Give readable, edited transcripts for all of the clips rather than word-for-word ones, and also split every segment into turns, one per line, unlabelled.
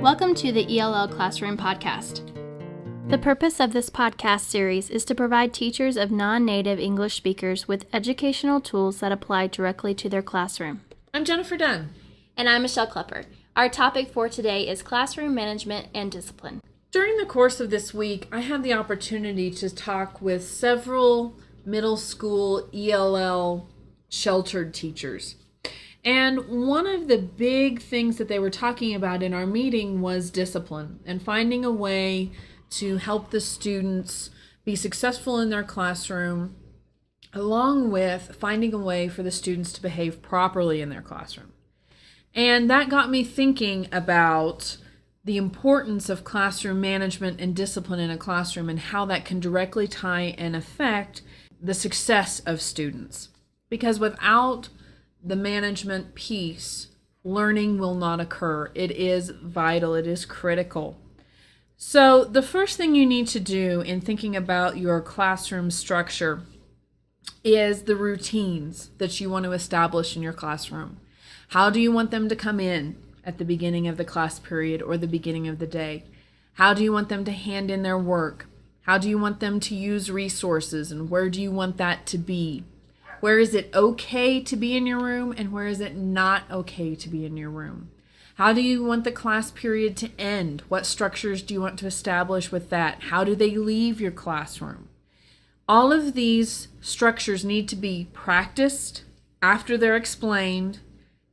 Welcome to the ELL Classroom Podcast. The purpose of this podcast series is to provide teachers of non-native English speakers with educational tools that apply directly to their classroom.
I'm Jennifer Dunn.
And I'm Michelle Klepper. Our topic for today is classroom management and discipline.
During the course of this week, I had the opportunity to talk with several middle school ELL sheltered teachers. And one of the big things that they were talking about in our meeting was discipline and finding a way to help the students be successful in their classroom, along with finding a way for the students to behave properly in their classroom. And that got me thinking about the importance of classroom management and discipline in a classroom and how that can directly tie and affect the success of students. Because without the management piece, learning will not occur. It is vital. It is critical. So the first thing you need to do in thinking about your classroom structure is the routines that you want to establish in your classroom. How do you want them to come in at the beginning of the class period or the beginning of the day? How do you want them to hand in their work? How do you want them to use resources, and where do you want that to be? Where is it okay to be in your room and where is it not okay to be in your room? How do you want the class period to end? What structures do you want to establish with that? How do they leave your classroom? All of these structures need to be practiced after they're explained,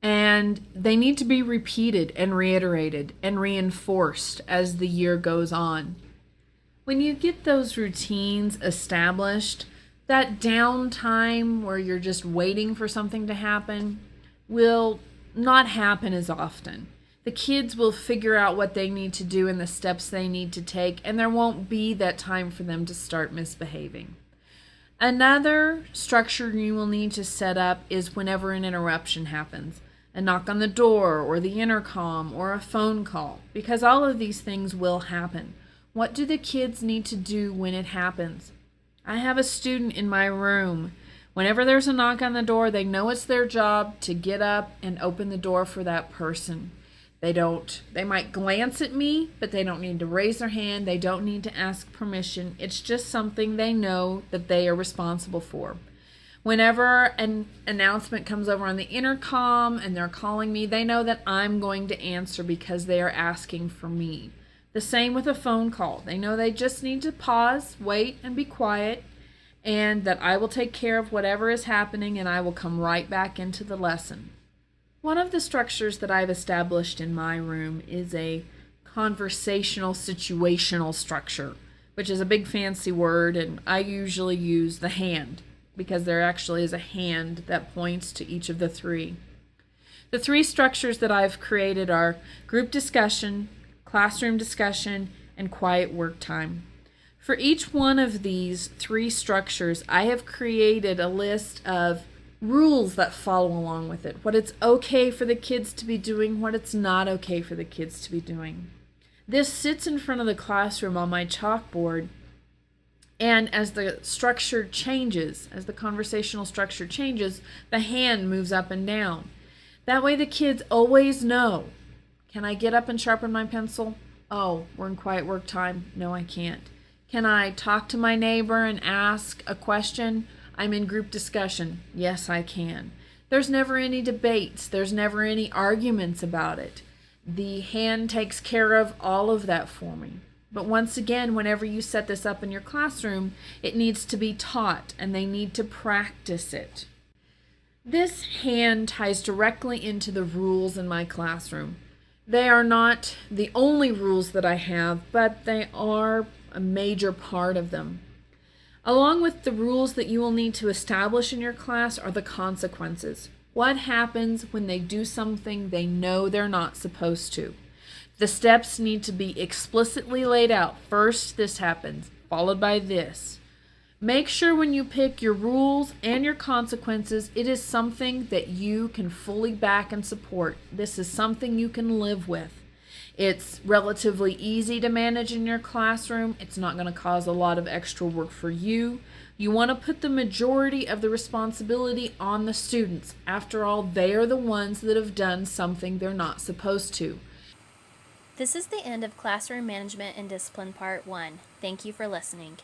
and they need to be repeated and reiterated and reinforced as the year goes on. When you get those routines established, that downtime where you're just waiting for something to happen will not happen as often. The kids will figure out what they need to do and the steps they need to take, and there won't be that time for them to start misbehaving. Another structure you will need to set up is whenever an interruption happens, a knock on the door or the intercom or a phone call, because all of these things will happen. What do the kids need to do when it happens? I have a student in my room. Whenever there's a knock on the door, they know it's their job to get up and open the door for that person. They might glance at me, but they don't need to raise their hand. They don't need to ask permission. It's just something they know that they are responsible for. Whenever an announcement comes over on the intercom and they're calling me, they know that I'm going to answer because they are asking for me. The same with a phone call. They know they just need to pause, wait, and be quiet, and that I will take care of whatever is happening and I will come right back into the lesson. One of the structures that I've established in my room is a conversational situational structure, which is a big fancy word, and I usually use the hand because there actually is a hand that points to each of the three. The three structures that I've created are group discussion, classroom discussion, and quiet work time. For each one of these three structures, I have created a list of rules that follow along with it. What it's okay for the kids to be doing, what it's not okay for the kids to be doing. This sits in front of the classroom on my chalkboard, and as the structure changes, as the conversational structure changes, the hand moves up and down. That way the kids always know, can I get up and sharpen my pencil? Oh, we're in quiet work time. No, I can't. Can I talk to my neighbor and ask a question? I'm in group discussion. Yes, I can. There's never any debates. There's never any arguments about it. The hand takes care of all of that for me. But once again, whenever you set this up in your classroom, it needs to be taught and they need to practice it. This hand ties directly into the rules in my classroom. They are not the only rules that I have, but they are a major part of them. Along with the rules that you will need to establish in your class are the consequences. What happens when they do something they know they're not supposed to? The steps need to be explicitly laid out. First, this happens, followed by this. Make sure when you pick your rules and your consequences, it is something that you can fully back and support. This is something you can live with. It's relatively easy to manage in your classroom. It's not going to cause a lot of extra work for you. You want to put the majority of the responsibility on the students. After all, they are the ones that have done something they're not supposed to.
This is the end of Classroom Management and Discipline Part 1. Thank you for listening.